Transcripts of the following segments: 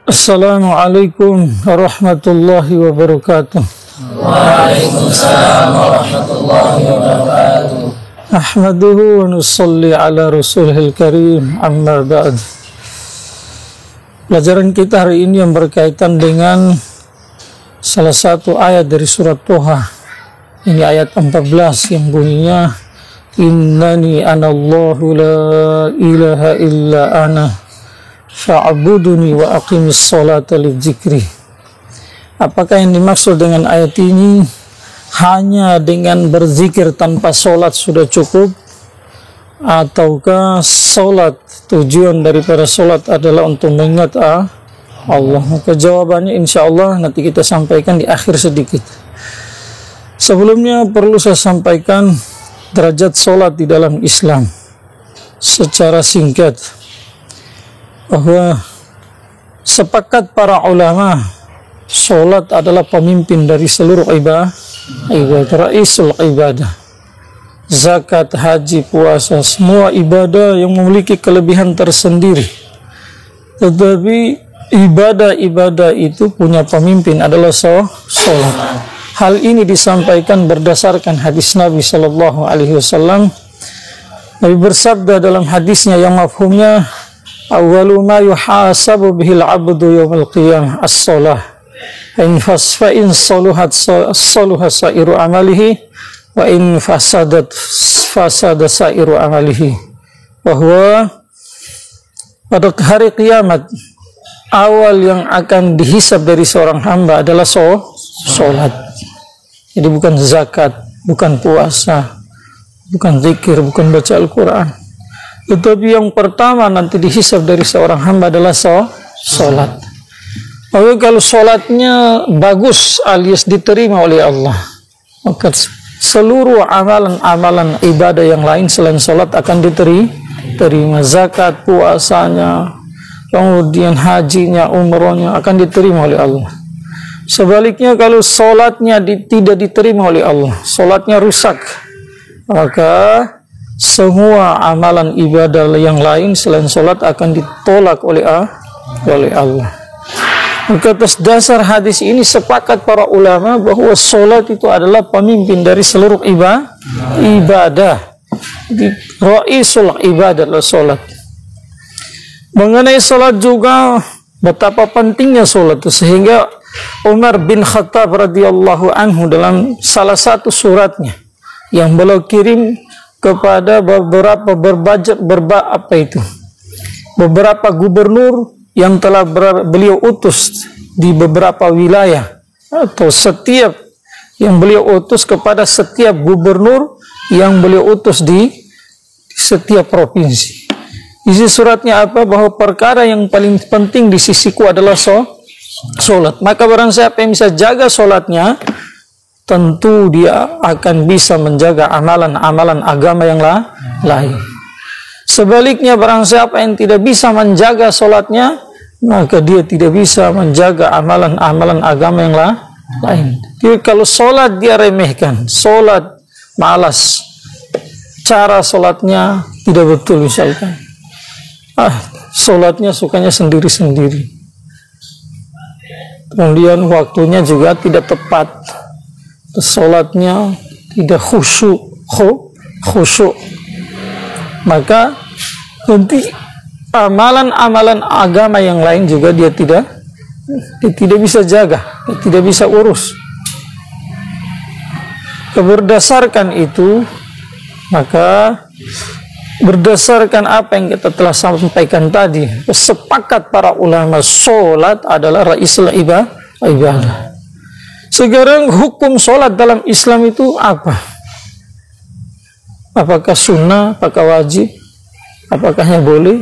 Assalamualaikum warahmatullahi wabarakatuh. Waalaikumsalam warahmatullahi wabarakatuh. Ahmaduhu wa nusalli ala rasulihil karim, amma ba'd. Pelajaran kita hari ini yang berkaitan dengan salah satu ayat dari surat Toha. Ini ayat 14 yang bunyinya Innani anallahu la ilaha illa ana fa'buduni wa aqimis salata lidzikri. Apakah yang dimaksud dengan ayat ini hanya dengan berzikir tanpa solat sudah cukup, ataukah solat, tujuan daripada solat adalah untuk mengingat Allah? Maka jawabannya insya Allah nanti kita sampaikan di akhir sedikit. Sebelumnya perlu saya sampaikan derajat solat di dalam Islam secara singkat, bahwa sepakat para ulama solat adalah pemimpin dari seluruh ibadah, raisul ibadah. Zakat, haji, puasa, semua ibadah yang memiliki kelebihan tersendiri. Tetapi ibadah-ibadah itu punya pemimpin adalah solat. Hal ini disampaikan berdasarkan hadis Nabi Sallallahu Alaihi Wasallam. Nabi bersabda dalam hadisnya yang mafhumnya, awwalu ma yuhasabu bihil abdu yawmal qiyamah as-salah. Fa in saluhat saluha sa'iru amalihi wa in fasadat fasada sa'iru amalihi. Bahwa pada hari kiamat awal yang akan dihisab dari seorang hamba adalah salat. Jadi bukan zakat, bukan puasa, bukan zikir, bukan baca Al-Quran. Tetapi yang pertama nanti dihisab dari seorang hamba adalah salat. Maka kalau salatnya bagus alias diterima oleh Allah, maka seluruh amalan-amalan ibadah yang lain selain salat akan diterima. Zakat, puasanya, kemudian hajinya, umrohnya akan diterima oleh Allah. Sebaliknya kalau salatnya tidak diterima oleh Allah, salatnya rusak, maka semua amalan ibadah yang lain selain salat akan ditolak oleh Allah. Maka atas dasar hadis ini sepakat para ulama bahwa salat itu adalah pemimpin dari seluruh ibadah. Raisul ibadah adalah salat. Mengenai salat juga betapa pentingnya salat, sehingga Umar bin Khattab radhiyallahu anhu dalam salah satu suratnya yang beliau kirim kepada beberapa gubernur yang telah beliau utus di beberapa wilayah, atau setiap yang beliau utus kepada setiap gubernur yang beliau utus di setiap provinsi. Isi suratnya apa? Bahwa perkara yang paling penting di sisiku adalah solat. Maka barang siapa yang bisa jaga solatnya, tentu dia akan bisa menjaga amalan-amalan agama yang lain. Sebaliknya barang siapa yang tidak bisa menjaga solatnya, maka dia tidak bisa menjaga amalan-amalan agama yang lain. Jadi kalau solat dia remehkan, solat malas, cara solatnya tidak betul misalkan, solatnya sukanya sendiri-sendiri, kemudian waktunya juga tidak tepat, solatnya tidak khusyuk, maka nanti amalan-amalan agama yang lain juga dia tidak bisa jaga, dia tidak bisa urus. Berdasarkan itu, maka berdasarkan apa yang kita telah sampaikan tadi, sepakat para ulama solat adalah raisul ibadah. Sekarang hukum solat dalam Islam itu apa? Apakah sunnah, apakah wajib, apakahnya boleh?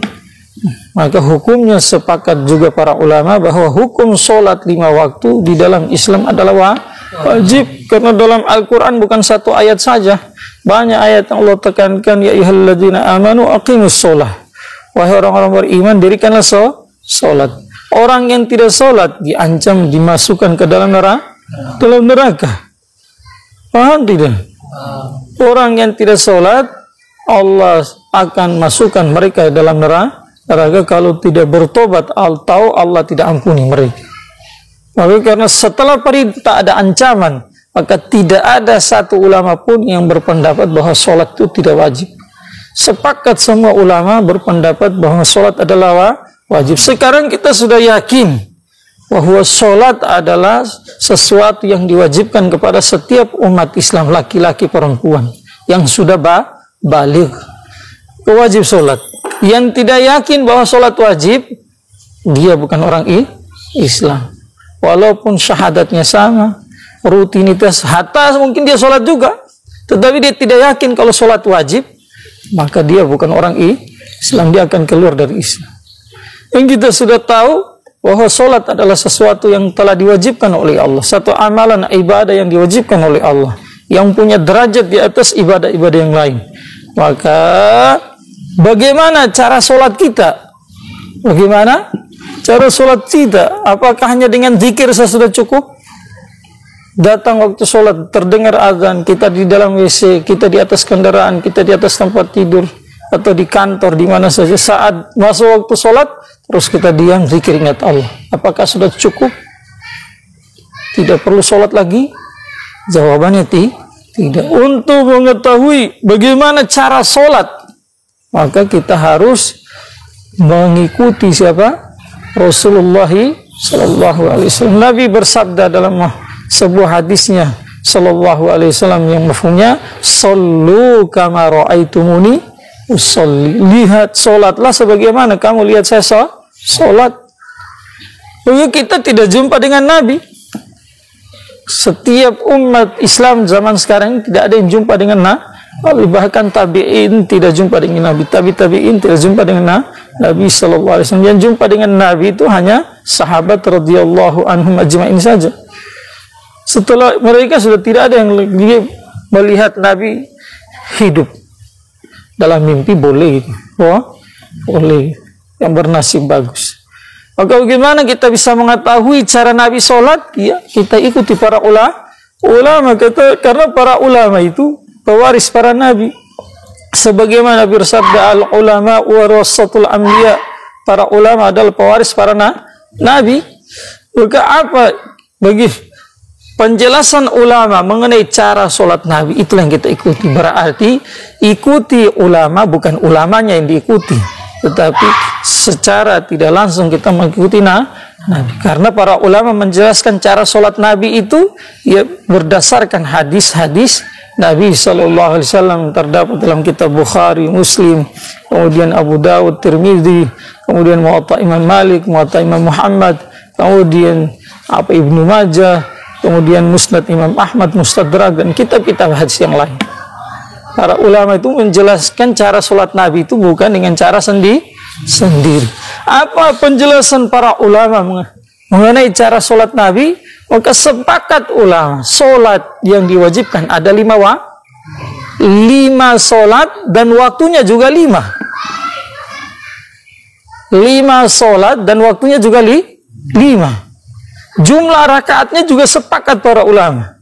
Maka hukumnya sepakat juga para ulama bahwa hukum solat 5 waktu di dalam Islam adalah wajib. Karena dalam Al-Quran bukan satu ayat saja, banyak ayat yang Allah tekankan, ya ayyuhalladzina amanu aqimus sholah, wahai orang-orang beriman, dirikanlah solat. Orang yang tidak solat diancam dimasukkan ke dalam neraka. Paham tidak? Orang yang tidak solat, Allah akan masukkan mereka dalam Karena kalau tidak bertobat atau Allah tidak ampuni mereka. Maka karena setelah perintah ada ancaman, maka tidak ada satu ulama pun yang berpendapat bahwa sholat itu tidak wajib. Sepakat semua ulama berpendapat bahwa sholat adalah wajib. Sekarang kita sudah yakin bahwa sholat adalah sesuatu yang diwajibkan kepada setiap umat Islam, laki-laki perempuan yang sudah baligh, wajib sholat. Yang tidak yakin bahwa sholat wajib, dia bukan orang Islam. Walaupun syahadatnya sama, rutinitas, hatta mungkin dia sholat juga, tetapi dia tidak yakin kalau sholat wajib, maka dia bukan orang Islam, dia akan keluar dari Islam. Yang kita sudah tahu bahwa sholat adalah sesuatu yang telah diwajibkan oleh Allah, satu amalan ibadah yang diwajibkan oleh Allah, yang punya derajat di atas ibadah-ibadah yang lain. Maka bagaimana cara sholat kita? Bagaimana cara sholat kita? Apakah hanya dengan zikir sudah cukup? Datang waktu sholat, terdengar azan, kita di dalam WC, kita di atas kendaraan, kita di atas tempat tidur, atau di kantor, di mana saja, saat masuk waktu sholat, terus kita diam, zikir, ingat Allah. Apakah sudah cukup? Tidak perlu sholat lagi? Jawabannya tidak. Untuk mengetahui bagaimana cara sholat, maka kita harus mengikuti siapa? Rasulullah SAW. Nabi bersabda dalam sebuah hadisnya sallallahu alaihi wasallam yang mafhumnya, "Shallu kama ra'aitumuni usolli." Lihat, sholatlah sebagaimana kamu lihat saya sholat. Begitu kita tidak jumpa dengan Nabi. Setiap umat Islam zaman sekarang tidak ada yang jumpa dengan Nabi. Bahkan tabi'in tidak jumpa dengan Nabi. Tabi'in tidak jumpa dengan Nabi sallallahu alaihi wasallam. Yang jumpa dengan Nabi itu hanya sahabat radhiyallahu anhum ajma'in saja. Setelah mereka sudah tidak ada yang melihat Nabi hidup. Dalam mimpi boleh, boleh, yang bernasib bagus. Maka bagaimana kita bisa mengetahui cara Nabi sholat? Ya, kita ikuti para ulama. Karena para ulama itu pewaris para Nabi. Sebagaimana bersabda, al-ulama warasatul anbiya, para ulama adalah pewaris para Nabi. Maka apa bagi penjelasan ulama mengenai cara sholat Nabi, itulah yang kita ikuti. Berarti ikuti ulama, bukan ulamanya yang diikuti, tetapi secara tidak langsung kita mengikuti Nabi. Karena para ulama menjelaskan cara sholat Nabi itu ya berdasarkan hadis-hadis Nabi SAW, terdapat dalam kitab Bukhari, Muslim, kemudian Abu Dawud, Tirmidzi, kemudian Muwatta Imam Malik, Muwatta Imam Muhammad, kemudian Ibnu Majah, kemudian Musnad Imam Ahmad, Mustadrak, dan kitab-kitab hadis yang lain. Para ulama itu menjelaskan cara sholat Nabi itu bukan dengan cara sendiri. Apa penjelasan para ulama mengenai cara sholat Nabi? Maka sepakat ulama, sholat yang diwajibkan ada 5 sholat dan waktunya juga 5 sholat dan waktunya juga 5. Jumlah rakaatnya juga sepakat para ulama.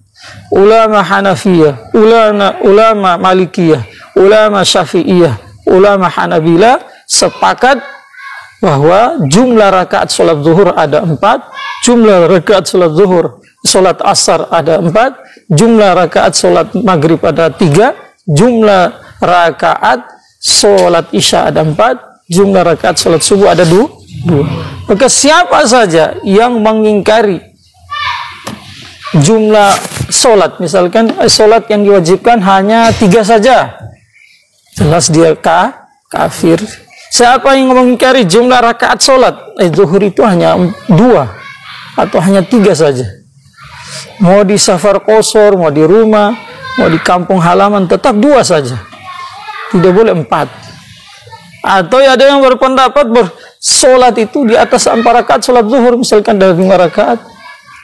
Ulama Hanafiyah, ulama Malikiyah, ulama Syafi'iyah, ulama Hanabilah sepakat bahwa jumlah rakaat sholat zuhur ada 4, jumlah rakaat sholat zuhur, sholat asar ada 4, jumlah rakaat sholat maghrib ada 3, jumlah rakaat sholat isya ada 4, jumlah rakaat sholat subuh ada 2. Maka siapa saja yang mengingkari jumlah sholat, misalkan sholat yang diwajibkan hanya 3 saja, jelas dia kafir. Siapa yang mengingkari jumlah rakaat sholat zuhur itu hanya 2 atau hanya 3 saja, mau di safar qasar, mau di rumah, mau di kampung halaman, tetap 2 saja, tidak boleh 4. Atau ada yang berpendapat sholat itu di atas 4 rakaat sholat zuhur, misalkan dari 5 rakaat.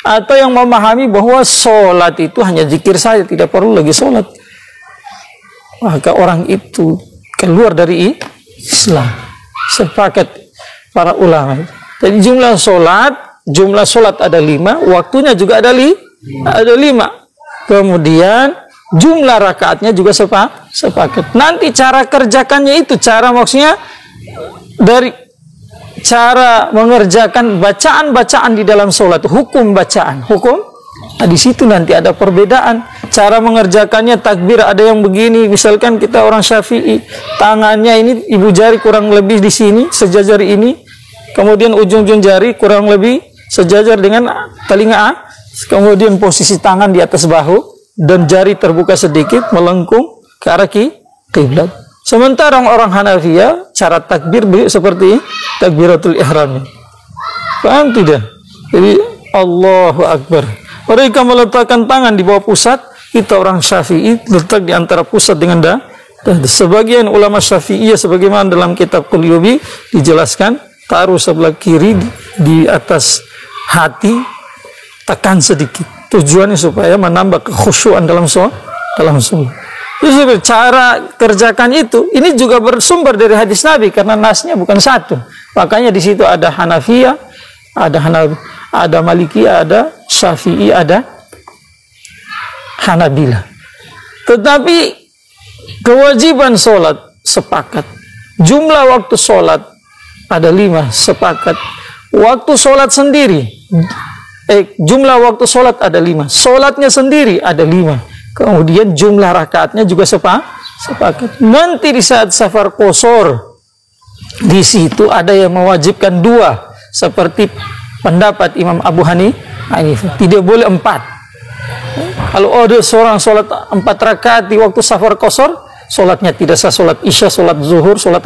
Atau yang memahami bahwa sholat itu hanya zikir saja, tidak perlu lagi sholat. Maka orang itu keluar dari Islam. Sepakat para ulama. Jadi jumlah sholat ada 5, waktunya juga ada 5. Kemudian jumlah rakaatnya juga sepakat. Nanti cara kerjakannya itu, cara maksudnya dari cara mengerjakan bacaan-bacaan di dalam sholat, hukum bacaan, nah, di situ nanti ada perbedaan cara mengerjakannya. Takbir ada yang begini, misalkan kita orang Syafi'i, tangannya ini ibu jari kurang lebih di sini sejajar ini, kemudian ujung-ujung jari kurang lebih sejajar dengan telinga, kemudian posisi tangan di atas bahu dan jari terbuka sedikit melengkung ke arah kiblat. Sementara orang Hanafiyah cara takbir seperti takbiratul ihram. Paham tidak? Jadi Allahu Akbar. Mereka meletakkan tangan di bawah pusat, kita orang Syafi'i letak di antara pusat dengan sebagian ulama Syafi'iyah sebagaimana dalam kitab Quliyubi dijelaskan, taruh sebelah kiri di atas hati, tekan sedikit. Tujuannya supaya menambah kekhusyuan dalam sholat. Jadi cara kerjakan itu, ini juga bersumber dari hadis Nabi karena nasnya bukan satu. Makanya di situ ada Hanafiyah, ada Malikiyah, ada Syafi'i, ada Hanabilah. Tetapi kewajiban sholat sepakat. Jumlah waktu sholat ada 5 sepakat. Waktu sholat sendiri, jumlah waktu sholat ada 5. Sholatnya sendiri ada 5. Kemudian jumlah rakaatnya juga sepakat. Nanti di saat safar qasar, di situ ada yang mewajibkan 2, seperti pendapat Imam Abu Hanifah. Tidak boleh 4. Kalau ada seorang sholat 4 rakaat di waktu safar qasar, sholatnya tidak sah. Sholat isya, sholat zuhur, sholat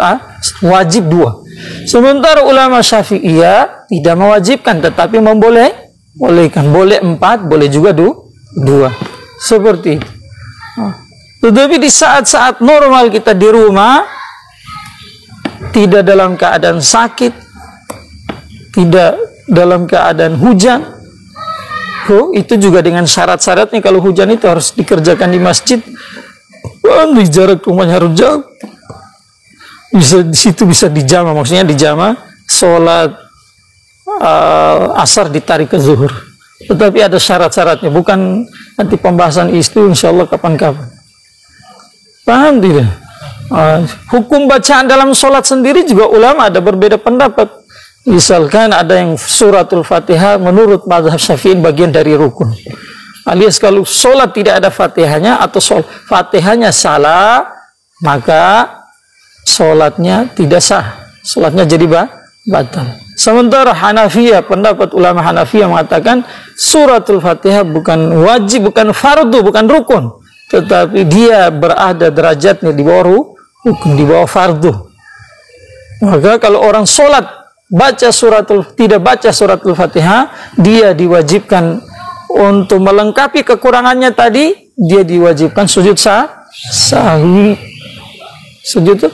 wajib 2. Sementara ulama Syafi'iyah tidak mewajibkan, tetapi membolehkan. Boleh 4, boleh juga 2. Seperti itu. Tetapi di saat-saat normal kita di rumah, tidak dalam keadaan sakit, tidak dalam keadaan hujan, itu juga dengan syarat-syaratnya. Kalau hujan itu harus dikerjakan di masjid, di jarak rumahnya harus jauh. Di situ bisa dijama, maksudnya dijama sholat asar ditarik ke zuhur. Tetapi ada syarat-syaratnya, bukan nanti pembahasan itu insya Allah kapan-kapan. Paham tidak? Hukum bacaan dalam sholat sendiri juga ulama ada berbeda pendapat. Misalkan ada yang suratul Fatihah menurut mazhab Syafi'i bagian dari rukun. Alias kalau sholat tidak ada Fatihahnya atau Fatihahnya salah, maka sholatnya tidak sah. Sholatnya jadi batal. Sementara Hanafiyah, pendapat ulama Hanafiyah mengatakan suratul Fatihah bukan wajib, bukan fardu, bukan rukun, tetapi dia berada derajatnya di bawah rukun, di bawah fardu. Maka kalau orang sholat tidak baca suratul Fatihah, dia diwajibkan untuk melengkapi kekurangannya tadi, dia diwajibkan sujud sahwi. Sujud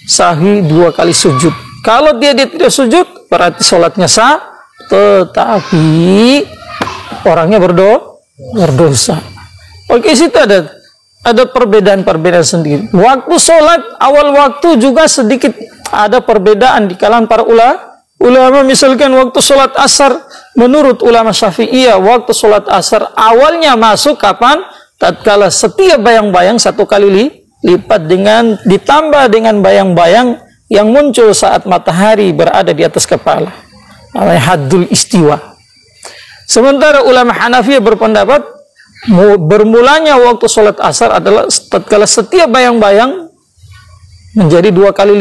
sahwi 2 kali sujud. Kalau dia tidak sujud, berarti sholatnya sah, tetapi orangnya berdosa. Oke, situ ada perbedaan-perbedaan sendiri. Waktu sholat, awal waktu juga sedikit ada perbedaan di kalangan para ulama. Misalkan waktu sholat asar, menurut ulama Syafi'iyah, waktu sholat asar awalnya masuk kapan? Tatkala setiap bayang-bayang 1 kali lipat ditambah dengan bayang-bayang yang muncul saat matahari berada di atas kepala, namanya haddul istiwa. Sementara ulama Hanafiyah berpendapat bermulanya waktu sholat asar adalah tatkala setiap bayang-bayang menjadi 2 kali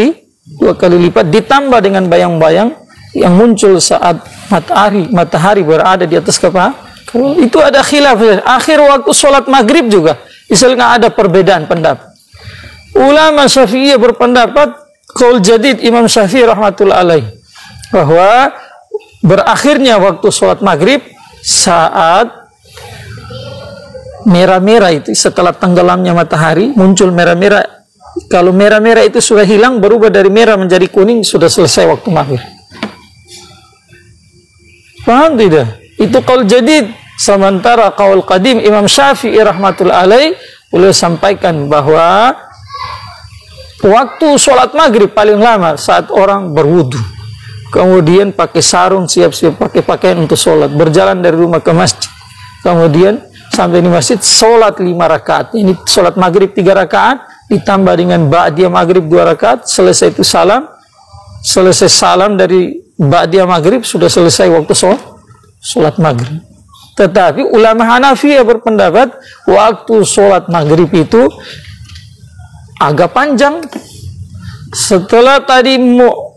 lipat ditambah dengan bayang-bayang yang muncul saat matahari berada di atas kepala. Itu ada khilaf. Akhir waktu sholat maghrib juga misalnya ada perbedaan pendapat. Ulama Syafi'iyah berpendapat, qaul jadid Imam Syafi'i rahmatullah alaih, bahwa berakhirnya waktu sholat maghrib saat merah-merah itu, setelah tenggelamnya matahari muncul merah-merah. Kalau merah-merah itu sudah hilang, berubah dari merah menjadi kuning, sudah selesai waktu maghrib. Paham tidak? Itu qaul jadid. Sementara qaul qadim Imam Syafi'i rahmatullah alaih, beliau sampaikan bahwa waktu sholat maghrib paling lama saat orang berwudu, kemudian pakai sarung, siap-siap pakai pakaian untuk sholat, berjalan dari rumah ke masjid, kemudian sampai di masjid sholat 5 rakaat. Ini sholat maghrib 3 rakaat ditambah dengan ba'diyah maghrib 2 rakaat, selesai itu salam, selesai salam dari ba'diyah maghrib sudah selesai waktu sholat maghrib. Tetapi ulama Hanafiyah berpendapat waktu sholat maghrib itu agak panjang. Setelah tadi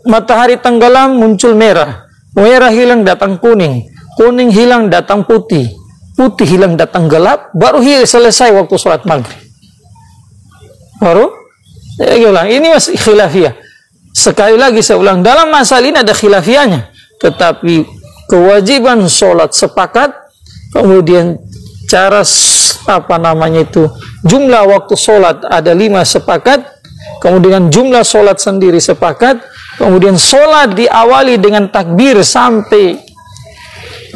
matahari tenggelam muncul merah, merah hilang datang kuning, kuning hilang datang putih, putih hilang datang gelap, baru selesai waktu sholat maghrib. Baru ini masih khilafiyah. Sekali lagi saya ulang, dalam masalah ini ada khilafiyahnya, tetapi kewajiban sholat sepakat, kemudian cara jumlah waktu sholat ada 5 sepakat, kemudian jumlah sholat sendiri sepakat, kemudian sholat diawali dengan takbir sampai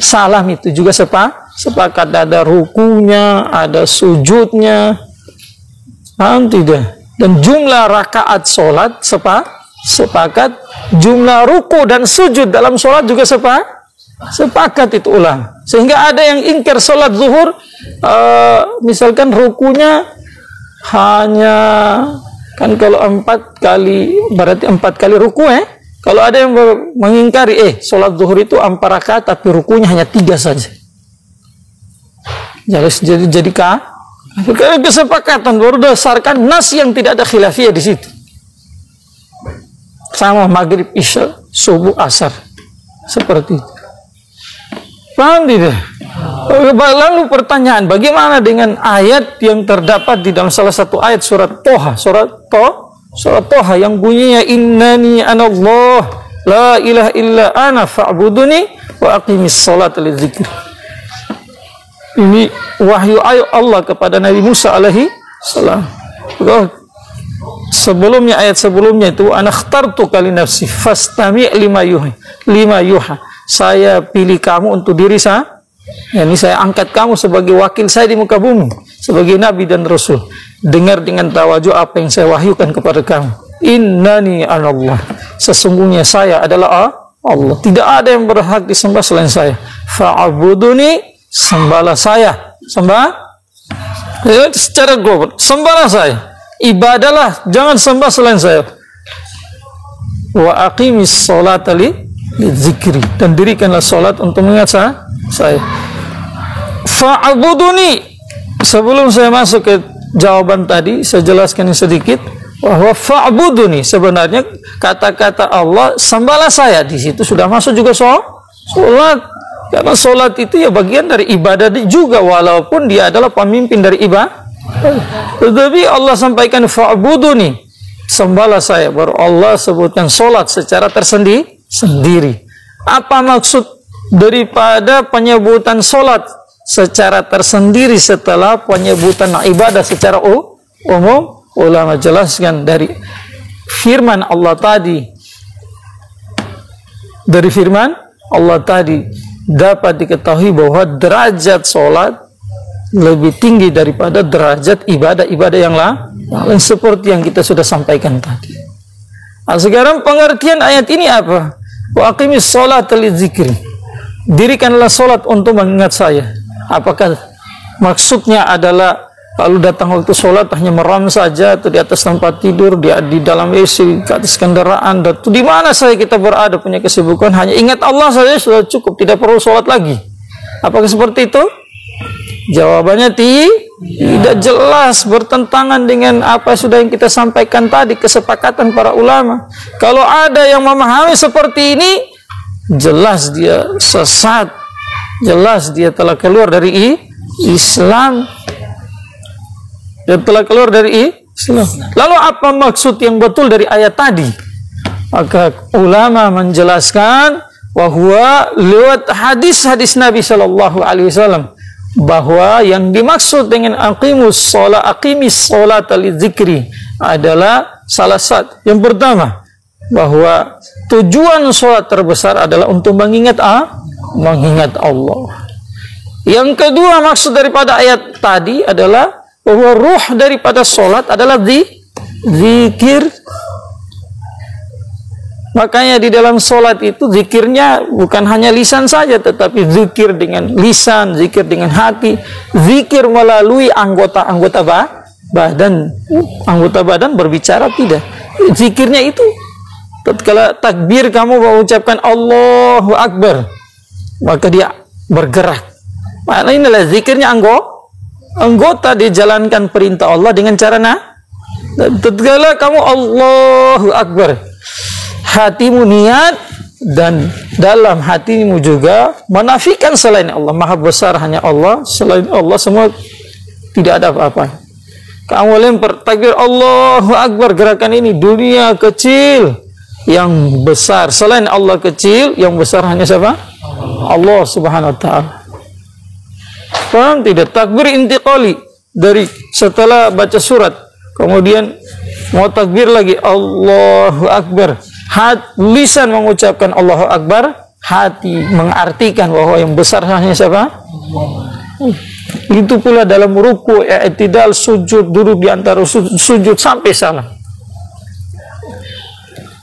salam itu juga sepakat, ada rukunya, ada sujudnya, paham tidak? Dan jumlah rakaat sholat sepakat, jumlah ruku dan sujud dalam sholat juga sepakat itu ulama. Sehingga ada yang ingkar sholat zuhur, misalkan rukunya hanya, kan kalau 4 kali, berarti 4 kali ruku Kalau ada yang mengingkari, sholat zuhur itu 4 rakaat tapi rukunya hanya 3 saja. Jadi kesepakatan berdasarkan nas yang tidak ada khilafiyah di situ. Sama maghrib, isya, subuh, asar, seperti itu. Paham tidak? Lalu pertanyaan, bagaimana dengan ayat yang terdapat di dalam salah satu ayat surat Toha, surat Toha yang bunyinya innani anallah la ilaha illa ana fa'buduni wa aqimis salata lidzikri. Ini wahyu ayat Allah kepada Nabi Musa alaihi salam. Sebelumnya, ayat sebelumnya itu anakhtartuka li nafsi fastami' lima yuha. Saya pilih kamu untuk diri saya. Ini saya angkat kamu sebagai wakil saya di muka bumi, sebagai nabi dan rasul. Dengar dengan tawajuh apa yang saya wahyukan kepada kamu. Innani anallah. Sesungguhnya saya adalah Allah. Tidak ada yang berhak disembah selain saya. Fa'buduni, sembahlah saya. Secara global, sembahlah saya. Ibadahlah, jangan sembah selain saya. Wa aqimis sholata lidzikri, dan dirikanlah salat untuk mengingat saya. Fa'buduni. Sebelum saya masuk ke jawaban tadi, saya jelaskan sedikit bahwa fa'buduni sebenarnya kata-kata Allah sembahlah saya, di situ sudah masuk juga salat. Karena salat itu ya bagian dari ibadah juga, walaupun dia adalah pemimpin dari ibadah. Tetapi Allah sampaikan fa'buduni, sembahlah saya, baru Allah sebutkan salat secara tersendiri. Apa maksud daripada penyebutan salat secara tersendiri setelah penyebutan ibadah secara umum? Ulama jelaskan dari firman Allah tadi. Dari firman Allah tadi dapat diketahui bahwa derajat salat lebih tinggi daripada derajat ibadah-ibadah yang lain, seperti yang kita sudah sampaikan tadi. Nah, sekarang pengertian ayat ini apa? Wa aqimis sholata lidzikri. Dirikanlah salat untuk mengingat saya. Apakah maksudnya adalah kalau datang waktu salat hanya meram saja, atau di atas tempat tidur, di dalam WC, di atas kendaraan, atau di mana saja kita berada punya kesibukan, hanya ingat Allah saja sudah cukup, tidak perlu salat lagi? Apakah seperti itu? Jawabannya tidak jelas, bertentangan dengan apa sudah yang kita sampaikan tadi, kesepakatan para ulama. Kalau ada yang memahami seperti ini, jelas dia sesat, jelas dia telah keluar dari Islam. Dia telah keluar dari Islam. Lalu apa maksud yang betul dari ayat tadi? Maka ulama menjelaskan bahwa lewat hadis-hadis Nabi Shallallahu Alaihi Wasallam bahwa yang dimaksud dengan aqimis sholat lidzikri adalah salah satu. Yang pertama, bahwa tujuan sholat terbesar adalah untuk mengingat Allah. Yang kedua, maksud daripada ayat tadi adalah bahwa ruh daripada sholat adalah zikir. Makanya di dalam sholat itu zikirnya bukan hanya lisan saja, tetapi zikir dengan lisan, zikir dengan hati, zikir melalui anggota-anggota badan. Anggota badan berbicara tidak. Zikirnya itu tatkala takbir kamu mengucapkan Allahu Akbar, maka dia bergerak. Maknanya inilah zikirnya anggota dijalankan perintah Allah dengan cara tatkala kamu Allahu Akbar, hatimu niat dan dalam hatimu juga menafikan selain Allah. Maha besar hanya Allah, selain Allah semua tidak ada apa-apa. Kamu lempar takbir Allahu Akbar, gerakan ini dunia kecil, yang besar selain Allah kecil, yang besar hanya siapa? Allah Subhanahu wa taala. Paham tidak? Takbir intiqali, dari setelah baca surat kemudian mau takbir lagi Allahu Akbar, lisan mengucapkan Allahu Akbar, hati mengartikan bahwa yang besar hanya siapa? Itu pula dalam ruku, i'tidal, sujud, duduk di antara sujud sampai salam.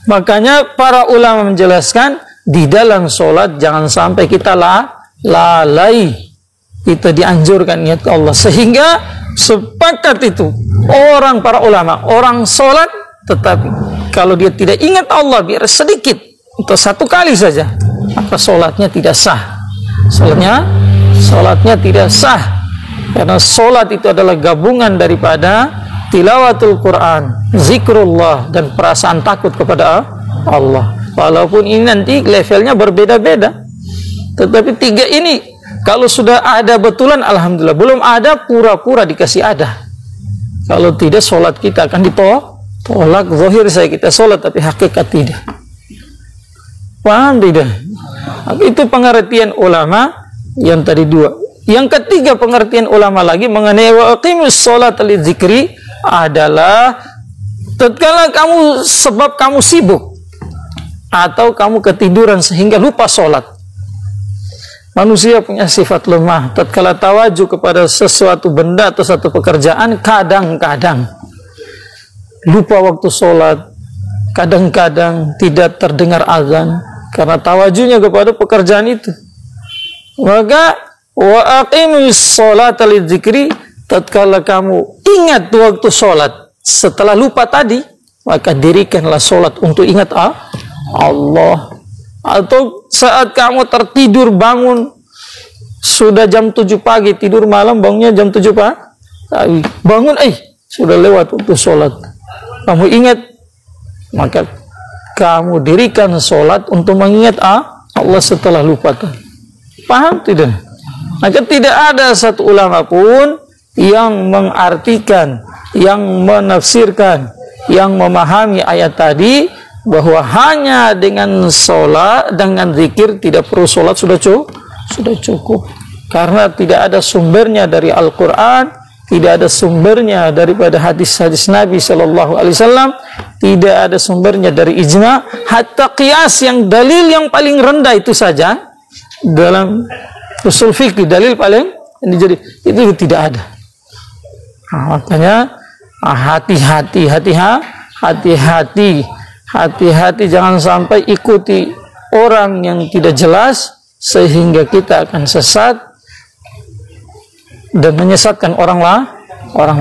Makanya para ulama menjelaskan di dalam sholat jangan sampai kita lalai. Kita dianjurkan niat ke Allah, sehingga sepakat itu para ulama, orang sholat tetapi kalau dia tidak ingat Allah biar sedikit atau satu kali saja, maka sholatnya tidak sah. Sholatnya tidak sah. Karena sholat itu adalah gabungan daripada tilawatul Quran, zikrullah, dan perasaan takut kepada Allah. Walaupun ini nanti levelnya berbeda-beda, tetapi tiga ini kalau sudah ada betulan alhamdulillah, belum ada pura-pura dikasih ada. Kalau tidak sholat kita akan ditolak. Zahir saya kita sholat tapi hakikat tidak. Paham tidak? Itu pengertian ulama yang tadi dua. Yang ketiga pengertian ulama lagi mengenai wa aqimus sholat lidzikri adalah tatkala sebab kamu sibuk atau kamu ketiduran sehingga lupa sholat. Manusia punya sifat lemah. Tatkala tawajuh kepada sesuatu benda atau satu pekerjaan, kadang-kadang lupa waktu sholat, kadang-kadang tidak terdengar azan karena tawajuhnya kepada pekerjaan itu. Maka wa aqimus sholata lidzikri, tatkala kamu ingat waktu sholat setelah lupa tadi, maka dirikanlah sholat untuk ingat Allah. Atau saat kamu tertidur bangun sudah jam 7 pagi, tidur malam bangunnya jam 7 pagi, bangun sudah lewat waktu sholat, kamu ingat, maka kamu dirikan sholat untuk mengingat Allah setelah lupa tadi. Paham tidak? Maka tidak ada satu ulama pun yang mengartikan, yang menafsirkan, yang memahami ayat tadi bahwa hanya dengan sholat, dengan zikir tidak perlu sholat sudah cukup. Karena tidak ada sumbernya dari Al-Quran, tidak ada sumbernya daripada hadis-hadis Nabi Shallallahu Alaihi Wasallam, tidak ada sumbernya dari ijma, hatta qiyas yang dalil yang paling rendah itu saja dalam usul fikih, dalil paling ini jadi itu tidak ada. Makanya hati-hati jangan sampai ikuti orang yang tidak jelas sehingga kita akan sesat dan menyesatkan orang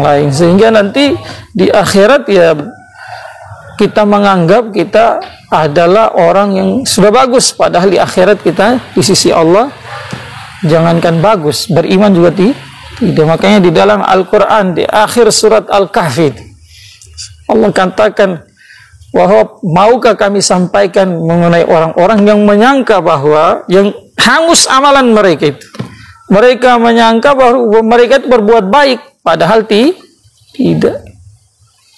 lain, sehingga nanti di akhirat ya kita menganggap kita adalah orang yang sudah bagus, padahal di akhirat kita di sisi Allah jangankan bagus, beriman juga tidak. Makanya di dalam Al-Quran di akhir surat Al-Kahfi Allah katakan bahwa maukah kami sampaikan mengenai orang-orang yang menyangka bahwa yang hangus amalan mereka itu, mereka menyangka bahwa mereka itu berbuat baik padahal tidak.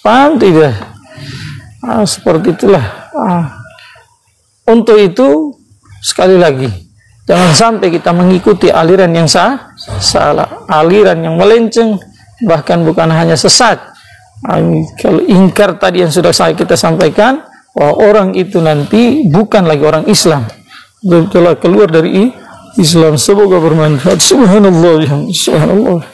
Paham tidak? Seperti itulah. Untuk itu sekali lagi jangan sampai kita mengikuti aliran yang salah, aliran yang melenceng, bahkan bukan hanya sesat. Kalau ingkar tadi yang sudah kita sampaikan, bahwa orang itu nanti bukan lagi orang Islam, telah keluar dari Islam. Semoga bermanfaat. Subhanallah.